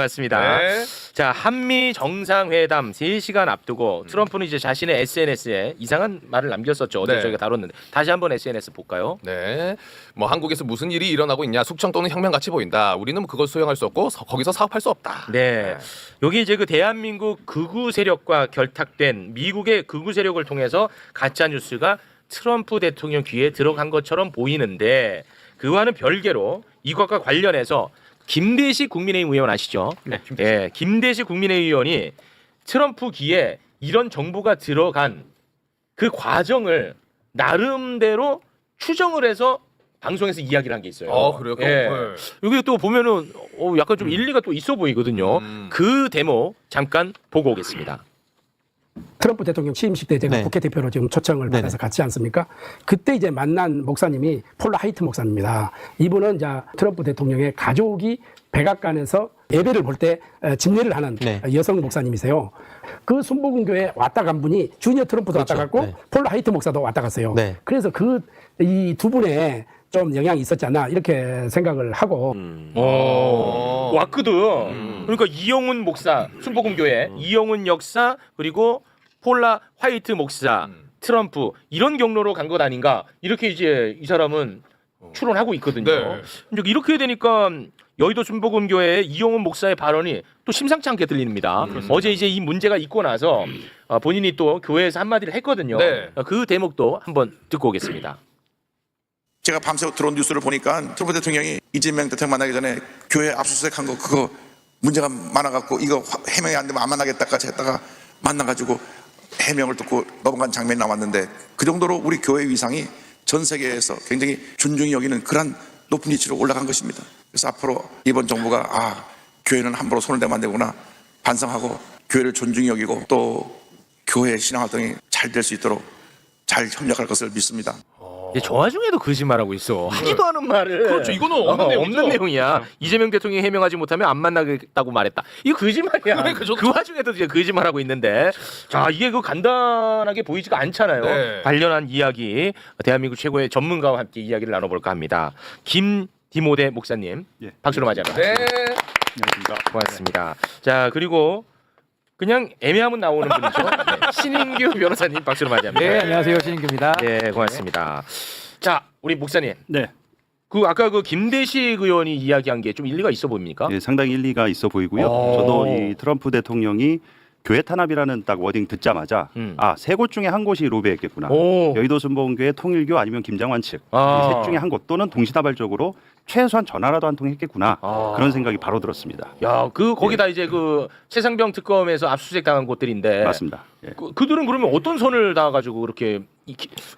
맞습니다. 네. 자, 한미 정상회담 3시간 앞두고 트럼프는 이제 자신의 SNS에 이상한 말을 남겼었죠. 어제 네. 저희가 다뤘는데 다시 한번 SNS 볼까요? 네. 뭐 한국에서 무슨 일이 일어나고 있냐? 숙청 또는 혁명 같이 보인다. 우리는 그걸 수용할 수 없고 거기서 사업할 수 없다. 네. 여기 이제 그 대한민국 극우 세력과 결탁된 미국의 극우 세력을 통해서 가짜 뉴스가 트럼프 대통령 귀에 들어간 것처럼 보이는데 그와는 별개로 이것과 관련해서 김대식 국민의힘 의원 아시죠? 네. 예, 김대식 국민의힘 의원이 트럼프 귀에 이런 정보가 들어간 그 과정을 나름대로 추정을 해서 방송에서 이야기를 한 게 있어요. 그래요? 예. 네. 여기 또 보면은 약간 좀 일리가 또 있어 보이거든요. 그 데모 잠깐 보고 오겠습니다. 트럼프 대통령 취임식 때 제가 네. 국회 대표로 지금 초청을 네네. 받아서 갔지 않습니까? 그때 이제 만난 목사님이 폴라 하이트 목사입니다. 이분은 이제 트럼프 대통령의 가족이 백악관에서 예배를 볼 때 집례를 하는 네. 여성 목사님이세요. 그 순복음교회 왔다 간 분이 주니어 트럼프도 그렇죠. 왔다 갔고 네. 폴라 하이트 목사도 왔다 갔어요. 네. 그래서 이 두 분의 좀 영향이 있었지 않나 이렇게 생각을 하고 왔거든. 그러니까 이영훈 목사, 순복음교회, 이영훈 역사 그리고 폴라 화이트 목사, 트럼프 이런 경로로 간 것 아닌가 이렇게 이제 이 사람은 추론하고 있거든요. 네. 이제 이렇게 되니까 여의도 순복음교회의 이영훈 목사의 발언이 또 심상치 않게 들립니다. 어제 이제 이 문제가 있고 나서 본인이 또 교회에서 한마디를 했거든요. 네. 그 대목도 한번 듣고 오겠습니다. 제가 밤새 들어온 뉴스를 보니까 트럼프 대통령이 이재명 대통령 만나기 전에 교회 압수수색한 거 그거 문제가 많아갖고 이거 해명이 안 되면 안 만나겠다까지 했다가 만나가지고 해명을 듣고 넘어간 장면이 나왔는데 그 정도로 우리 교회 위상이 전 세계에서 굉장히 존중이 여기는 그런 높은 위치로 올라간 것입니다. 그래서 앞으로 이번 정부가 교회는 함부로 손을 대면 안 되구나 반성하고 교회를 존중히 여기고 또 교회 신앙활동이 잘 될 수 있도록 잘 협력할 것을 믿습니다. 근데 저 와중에도 거짓말하고 있어. 하지도 않은 말을. 그렇죠. 이거는 없는 내용이죠. 없는 내용이야. 이재명 대통령이 해명하지 못하면 안 만나겠다고 말했다. 이거 거짓말이야. 그러니까 저도- 그 와중에도 이제 거짓말하고 있는데, 자 이게 그 간단하게 보이지가 않잖아요. 네. 관련한 이야기 대한민국 최고의 전문가와 함께 이야기를 나눠볼까 합니다. 김디모데 목사님, 예. 박수로 맞이합니다. 네. 고맙습니다. 자 그리고 그냥 애매하면 나오는 분이죠. 네. 신인규 변호사님 박수로 맞이합니다. 네, 안녕하세요. 신인규입니다. 네, 고맙습니다. 자, 우리 목사님. 네. 그 아까 그 김대식 의원이 이야기한 게 좀 일리가 있어 보입니까? 예, 상당히 일리가 있어 보이고요. 오. 저도 이 트럼프 대통령이 교회 탄압이라는 딱 워딩 듣자마자 세 곳 중에 한 곳이 로비했겠구나. 오. 여의도 순복음교회, 통일교 아니면 김장관 측. 아. 이 셋 중에 한 곳 또는 동시다발적으로 최소한 전화라도 한 통 했겠구나. 아. 그런 생각이 바로 들었습니다. 야, 그 거기다 이제 그 최상병 특검에서 압수수색 당한 곳들인데 맞습니다. 예. 그들은 그러면 어떤 선을 다 가지고 그렇게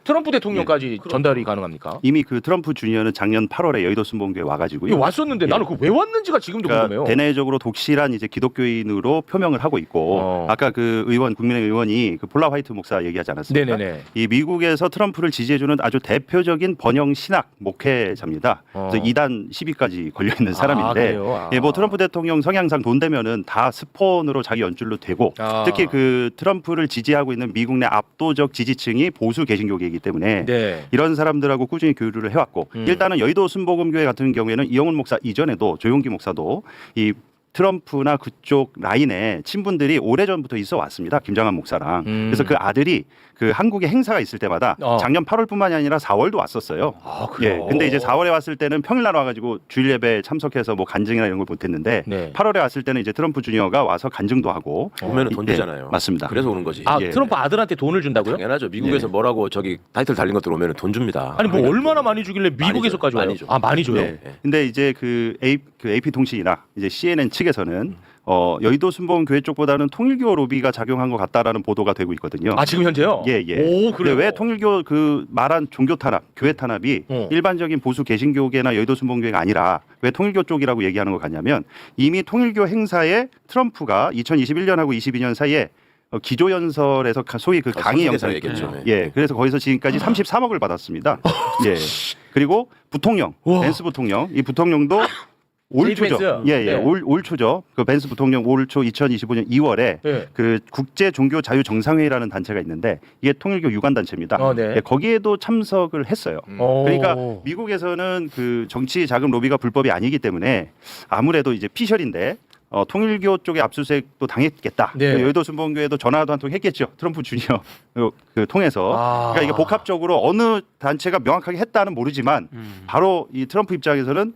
트럼프 대통령까지 전달이 가능합니까? 이미 그 트럼프 주니어는 작년 8월에 여의도 순복음교회 와가지고요. 이거 왔었는데 나는 그 왜 왔는지가 지금도 그러니까 궁금해요. 대내적으로 독실한 이제 기독교인으로 표명을 하고 있고 아까 그 의원 국민의 의원이 그 폴라 화이트 목사 얘기하지 않았습니까? 네네네. 이 미국에서 트럼프를 지지해주는 아주 대표적인 번영 신학 목회자입니다. 그래서 2단 10위까지 걸려 있는 사람인데, 그래요? 아. 예, 뭐 트럼프 대통령 성향상 돈 되면은 다 스폰으로 자기 연줄로 되고, 아. 특히 그 트럼프를 지지하고 있는 미국 내 압도적 지지층이 보수 개신교계이기 때문에 네. 이런 사람들하고 꾸준히 교류를 해왔고, 일단은 여의도 순복음교회 같은 경우에는 이영훈 목사 이전에도 조용기 목사도 이 트럼프나 그쪽 라인에 친분들이 오래전부터 있어 왔습니다. 김장한 목사랑. 그래서 그 아들이 그 한국에 행사가 있을 때마다 작년 8월뿐만이 아니라 4월도 왔었어요. 그래요? 예. 근데 이제 4월에 왔을 때는 평일날 와가지고 주일 예배에 참석해서 뭐 간증이나 이런 걸 못했는데 네. 8월에 왔을 때는 이제 트럼프 주니어가 와서 간증도 하고. 오면은 돈 예, 주잖아요. 맞습니다. 그래서 오는 거지. 아, 예. 트럼프 아들한테 돈을 준다고요? 당연하죠. 미국에서 뭐라고 저기 타이틀 달린 것들 오면은 돈 줍니다. 아니 뭐 얼마나 많이 주길래 미국에서까지 와요? 많이 줘. 아, 많이 줘요? 네. 근데 이제 그 AP 통신이나 이제 CNN 측에서는 여의도 순복음교회 쪽보다는 통일교 로비가 작용한 것 같다라는 보도가 되고 있거든요. 아, 지금 현재요? 예, 예. 오, 근데 그래요? 왜 통일교 그 말한 종교 탄압, 교회 탄압이 일반적인 보수 개신교계나 여의도 순복음교회가 아니라 왜 통일교 쪽이라고 얘기하는 것 같냐면 이미 통일교 행사에 트럼프가 2021년하고 22년 사이에 기조연설에서 소위 그 강의 영상 얘기했죠. 예, 그래서 거기서 지금까지 33억을 받았습니다. 예. 그리고 부통령, 벤스 부통령, 이 부통령도 올 제이 초죠. 벤스. 예, 예. 네. 올 초죠. 그 벤스 부통령 올 초 2025년 2월에 네. 그 국제 종교 자유 정상회의라는 단체가 있는데 이게 통일교 유관 단체입니다. 네. 예, 거기에도 참석을 했어요. 오. 그러니까 미국에서는 그 정치 자금 로비가 불법이 아니기 때문에 아무래도 이제 피셜인데 통일교 쪽에 압수수색도 당했겠다. 네. 여의도 순복음교회도 전화도 한 통 했겠죠. 트럼프 주니어 그 통해서. 아. 그러니까 이게 복합적으로 어느 단체가 명확하게 했다는 모르지만 바로 이 트럼프 입장에서는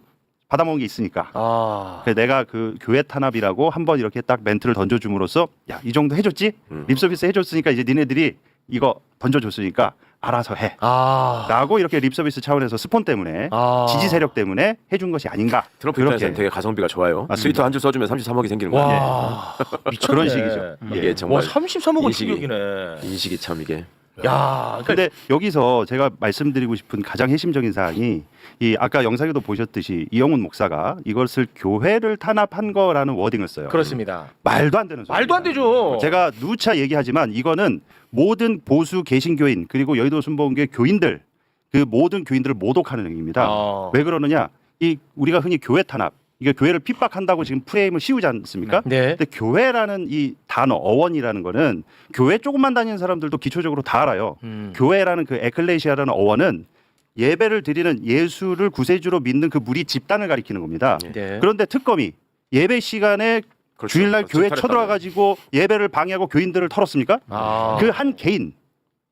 받아먹은 게 있으니까. 아. 그래서 내가 그 교회 탄압이라고 한번 이렇게 딱 멘트를 던져줌으로써 야, 이 정도 해줬지? 립서비스 해줬으니까 이제 니네들이 이거 던져줬으니까 알아서 해. 아. 라고 이렇게 립서비스 차원에서 스폰 때문에 아. 지지 세력 때문에 해준 것이 아닌가. 트럼프 그렇게. 입장에서는 되게 가성비가 좋아요. 맞습니다. 트위터 한 줄 써주면 33억이 생기는 거예요. 와. 미쳤네. 그런 식이죠. 이게 와, 정말 33억은 인식이- 충격이네. 인식이 참 이게 야. 근데 여기서 제가 말씀드리고 싶은 가장 핵심적인 사항이 이 아까 영상에도 보셨듯이 이영훈 목사가 이것을 교회를 탄압한 거라는 워딩을 써요. 그렇습니다. 말도 안 되는 소리. 말도 안 되죠. 제가 누차 얘기하지만 이거는 모든 보수 개신교인 그리고 여의도 순복음교회 교인들 그 모든 교인들을 모독하는 행위입니다. 왜 그러느냐? 이 우리가 흔히 교회 탄압 이게 교회를 핍박한다고 지금 프레임을 씌우지 않습니까? 네. 근데 교회라는 이 단어 어원이라는 거는 교회 조금만 다니는 사람들도 기초적으로 다 알아요. 교회라는 그 에클레시아라는 어원은 예배를 드리는 예수를 구세주로 믿는 그 무리 집단을 가리키는 겁니다. 네. 그런데 특검이 예배 시간에 그렇죠. 주일날 교회 질타를 쳐들어와 가지고 예배를 방해하고 교인들을 털었습니까? 아. 그 한 개인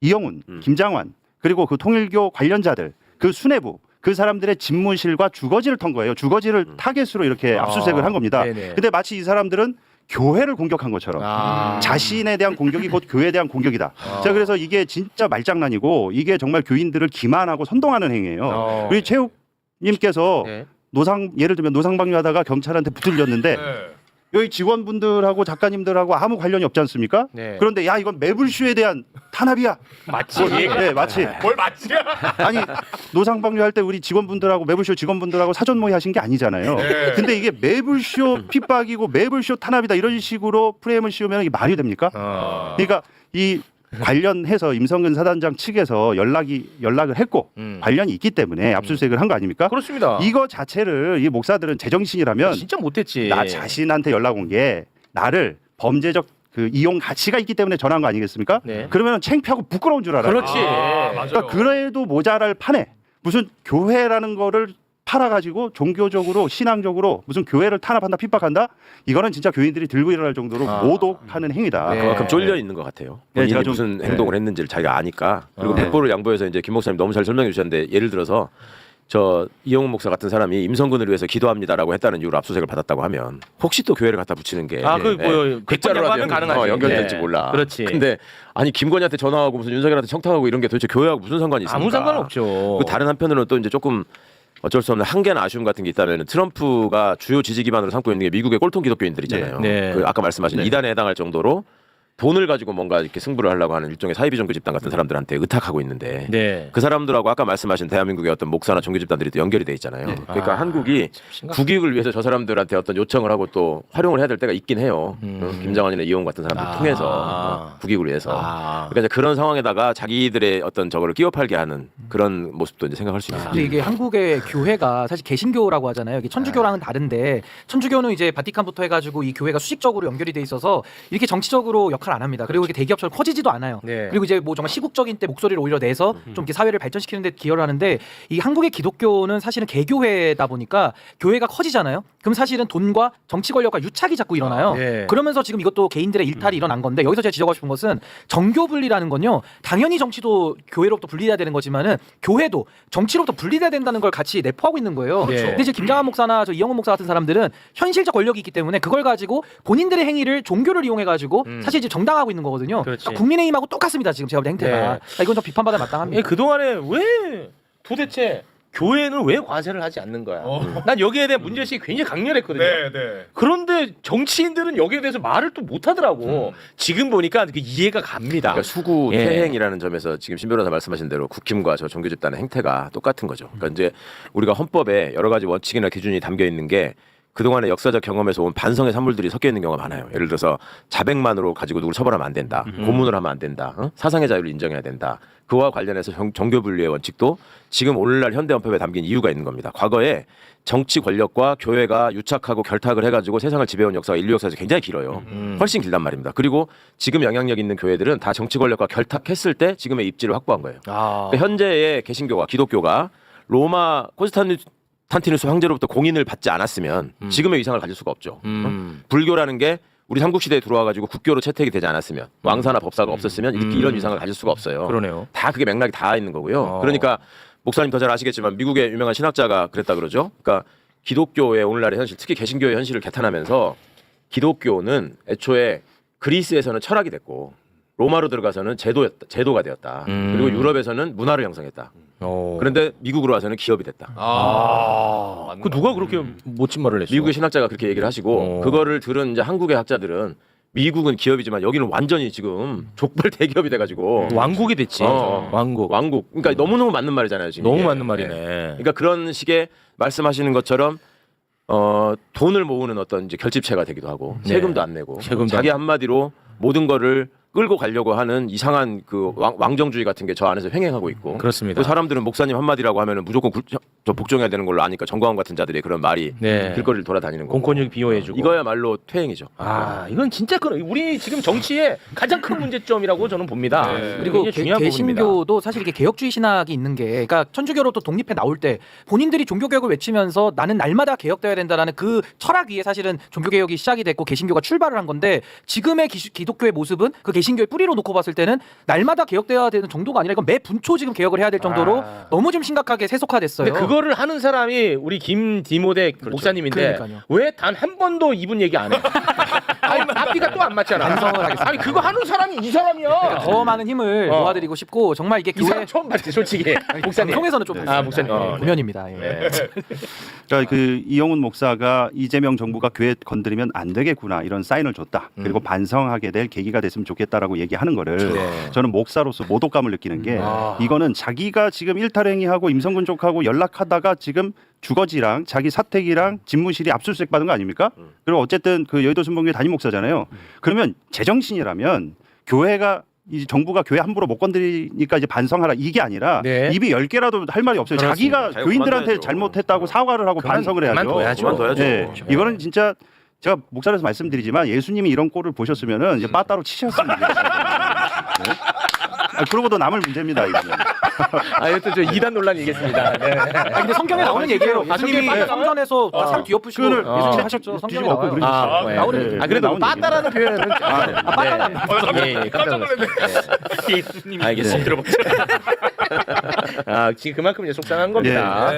이영훈, 김장환 그리고 그 통일교 관련자들 그 수뇌부 그 사람들의 집무실과 주거지를 턴 거예요. 주거지를 타겟으로 이렇게 압수수색을 한 겁니다. 네네. 근데 마치 이 사람들은 교회를 공격한 것처럼 아. 자신에 대한 공격이 곧 교회에 대한 공격이다. 자, 그래서 이게 진짜 말장난이고 이게 정말 교인들을 기만하고 선동하는 행위예요. 우리 최욱님께서 네. 예를 들면 노상방뇨하다가 경찰한테 붙들렸는데 여기 직원분들하고 작가님들하고 아무 관련이 없지 않습니까? 네. 그런데 야 이건 매불쇼에 대한 탄압이야. 맞지. 네, 마치 뭘 맞지야? 아니 노상방뇨 할 때 우리 직원분들하고 매불쇼 직원분들하고 사전 모의 하신 게 아니잖아요. 근데 이게 매불쇼 핍박이고 매불쇼 탄압이다 이런 식으로 프레임을 씌우면 이게 말이 됩니까? 그러니까 이 관련해서 임성근 사단장 측에서 연락을 했고 관련이 있기 때문에 압수수색을 한 거 아닙니까? 그렇습니다. 이거 자체를 이 목사들은 제정신이라면 진짜 못했지. 나 자신한테 연락 온 게 나를 범죄적 그 이용 가치가 있기 때문에 전화한 거 아니겠습니까? 네. 그러면 창피하고 부끄러운 줄 알아요. 그렇지. 그러니까 그래도 모자랄 판에 무슨 교회라는 거를 팔아가지고 종교적으로 신앙적으로 무슨 교회를 탄압한다 핍박한다 이거는 진짜 교인들이 들고 일어날 정도로 모독하는 행위다. 네. 그만큼 쫄려 있는 것 같아요. 네, 본인이 제가 좀- 무슨 네. 행동을 했는지를 자기가 아니까. 그리고 백보를 양보해서 이제 김 목사님 너무 잘 설명해 주셨는데 예를 들어서 저 이영훈 목사 같은 사람이 임성근을 위해서 기도합니다라고 했다는 이유로 압수수색을 받았다고 하면 혹시 또 교회를 갖다 붙이는 게 아, 그 뭐 글자로 하면 가능하지. 연결될지 네. 몰라. 그렇지. 근데 아니 김건희한테 전화하고 무슨 윤석열한테 청탁하고 이런 게 도대체 교회하고 무슨 상관이 있습니까? 아무 상관없죠. 그 다른 한편으로는 또 이제 조금 어쩔 수 없는 한계나 아쉬움 같은 게 있다면 트럼프가 주요 지지 기반으로 삼고 있는 게 미국의 꼴통 기독교인들이잖아요. 네. 그 아까 말씀하신 이단에 해당할 정도로 돈을 가지고 뭔가 이렇게 승부를 하려고 하는 일종의 사이비 종교 집단 같은 사람들한테 의탁하고 있는데 네. 그 사람들하고 아까 말씀하신 대한민국의 어떤 목사나 종교 집단들이 또 연결이 돼 있잖아요. 그러니까 아, 한국이 국익을 위해서 저 사람들한테 어떤 요청을 하고 또 활용을 해야 될 때가 있긴 해요. 김장환이나 이용훈 같은 사람들 통해서 국익을 위해서. 그러니까 이제 그런 상황에다가 자기들의 어떤 저거를 끼워 팔게 하는 그런 모습도 이제 생각할 수 있습니다. 근데 이게 한국의 교회가 사실 개신교라고 하잖아요. 이게 천주교랑은 다른데 천주교는 이제 바티칸부터 해가지고 이 교회가 수직적으로 연결이 돼 있어서 이렇게 정치적으로 역할을 안 합니다. 그리고 이렇게 대기업처럼 커지지도 않아요. 네. 그리고 이제 뭐 정말 시국적인 때 목소리를 오히려 내서 좀 이렇게 사회를 발전시키는 데 기여를 하는데 이 한국의 기독교는 사실은 개교회다 보니까 교회가 커지잖아요. 그럼 사실은 돈과 정치 권력과 유착이 자꾸 일어나요. 네. 그러면서 지금 이것도 개인들의 일탈이 일어난 건데 여기서 제가 지적하고 싶은 것은 정교 분리라는 건요. 당연히 정치도 교회로부터 분리돼야 되는 거지만은 교회도 정치로부터 분리돼야 된다는 걸 같이 내포하고 있는 거예요. 그렇죠. 근데 이제 김장한 목사나 저 이영훈 목사 같은 사람들은 현실적 권력이 있기 때문에 그걸 가지고 본인들의 행위를 종교를 이용해 가지고 사실 이제 정당하고 있는 거거든요. 그렇지. 그러니까 국민의힘하고 똑같습니다. 지금 제가 볼 때 행태가. 네. 그러니까 이건 좀 비판받아 마땅합니다. 그 동안에 왜 도대체 교회는 왜 과세를 하지 않는 거야? 난 여기에 대한 문제의식이 굉장히 강렬했거든요. 그런데 정치인들은 여기에 대해서 말을 또 못하더라고. 지금 보니까 그 이해가 갑니다. 그러니까 수구 예. 퇴행이라는 점에서 지금 신 변호사 말씀하신 대로 국힘과 저 종교 집단의 행태가 똑같은 거죠. 그러니까 이제 우리가 헌법에 여러 가지 원칙이나 기준이 담겨 있는 게 그동안의 역사적 경험에서 온 반성의 산물들이 섞여 있는 경우가 많아요. 예를 들어서 자백만으로 가지고 누구를 처벌하면 안 된다. 고문을 하면 안 된다. 사상의 자유를 인정해야 된다. 그와 관련해서 정교 분리의 원칙도 지금 오늘날 현대헌법에 담긴 이유가 있는 겁니다. 과거에 정치 권력과 교회가 유착하고 결탁을 해가지고 세상을 지배해온 역사가 인류 역사에서 굉장히 길어요. 훨씬 길단 말입니다. 그리고 지금 영향력 있는 교회들은 다 정치 권력과 결탁했을 때 지금의 입지를 확보한 거예요. 그러니까 현재의 개신교와 기독교가 로마 콘스탄티누스 황제로부터 공인을 받지 않았으면 지금의 위상을 가질 수가 없죠. 불교라는 게 우리 삼국시대에 들어와가지고 국교로 채택이 되지 않았으면 왕사나 법사가 없었으면 이런 위상을 가질 수가 없어요. 그러네요. 다 그게 맥락이 다 있는 거고요. 그러니까 목사님 더 잘 아시겠지만 미국의 유명한 신학자가 그랬다 그러죠. 그러니까 기독교의 오늘날의 현실, 특히 개신교의 현실을 개탄하면서 기독교는 애초에 그리스에서는 철학이 됐고 로마로 들어가서는 제도가 되었다. 그리고 유럽에서는 문화를 형성했다. 그런데 미국으로 와서는 기업이 됐다. 그 누가 그렇게 멋진 말을 했어요? 미국의 신학자가 그렇게 얘기를 하시고 그거를 들은 이제 한국의 학자들은 미국은 기업이지만 여기는 완전히 지금 족발 대기업이 돼가지고 왕국이 됐지. 왕국. 그러니까 너무너무 맞는 말이잖아요. 지금 너무 이게. 맞는 말이네. 그러니까 그런 식의 말씀하시는 것처럼 돈을 모으는 어떤 이제 결집체가 되기도 하고 네. 세금도 안 내고 세금도 자기 안- 한마디로 모든 거를 끌고 가려고 하는 이상한 그 왕정주의 같은 게 저 안에서 횡행하고 있고 그렇습니다. 그 사람들은 목사님 한마디라고 하면은 무조건 저 복종해야 되는 걸로 아니까 정광훈 같은 자들의 그런 말이 네. 길거리를 돌아다니는 거고 공권력 비호해주고. 이거야말로 퇴행이죠. 아, 이건 진짜 우리 지금 정치의 가장 큰 문제점이라고 저는 봅니다. 그리고 굉장히 중요한 부분입니다. 개신교도 사실 이게 개혁주의 신학이 있는 게, 그러니까 천주교로부터 독립해 나올 때 본인들이 종교개혁을 외치면서 나는 날마다 개혁되어야 된다라는 그 철학 위에 사실은 종교개혁이 시작이 됐고 개신교가 출발을 한 건데, 지금의 기독교의 모습은 그 개신교의 뿌리로 놓고 봤을 때는 날마다 개혁되어야 되는 정도가 아니라 이건 매 분초 지금 개혁을 해야 될 정도로 너무 좀 심각하게 세속화됐어요. 근데 그거를 하는 사람이 우리 김디모데 목사님인데 그러니까요. 왜 단 한 번도 이분 얘기 안 해? 아니 앞뒤가 또 안 맞잖아. 반성을 하겠습니다. 아니 그거 하는 사람이 이 사람이야. 더 많은 힘을 모아드리고 싶고, 정말 이게 이 사람 교회 처음 봤지 솔직히. 목사님. 방송에서는 좀 아 목사님. 공연입니다. 예. 네. 그러니까 그 이영훈 목사가 이재명 정부가 교회 건드리면 안 되겠구나 이런 사인을 줬다. 그리고 반성하게 될 계기가 됐으면 좋겠다라고 얘기하는 거를 네. 저는 목사로서 모독감을 느끼는 게 이거는 자기가 지금 일탈행위하고 임성근 쪽하고 연락하다가 지금 주거지랑 자기 사택이랑 집무실이 압수수색 받은 거 아닙니까? 그리고 어쨌든 그 여의도 순복음교회 담임 목사잖아요. 그러면 제정신이라면 교회가 이 정부가 교회 함부로 못 건드리니까 이제 반성하라 이게 아니라 네. 입이 10개라도 할 말이 없어요. 그렇습니다. 자기가 자기가 교인들한테 그만둬야죠. 잘못했다고 사과를 하고 반성을 해야죠. 그만둬야죠. 네. 이거는 진짜 제가 목사로서 말씀드리지만 예수님이 이런 꼴을 보셨으면은 이제 빠따로 치셨으면 좋겠어요. 네? 그러고도 남을 문제입니다. 이거는. 아 이것도 저 이단 논란이겠습니다. 네. 아, 근데 성경에 나오는 얘기예요. 예수님이 성경에 성전에서 사람 뒤엎으시고 그거를 예수님 채- 하셨죠. 성경에 뒤집어 엎고 나와요. 그러셨어요. 네. 나오는 네. 아 그래도 나오는 빠따라는 표현은 빠따는 안 예, 깜짝 놀랐어요. 알겠습니다. 아 지금 그만큼 이제 속상한 겁니다.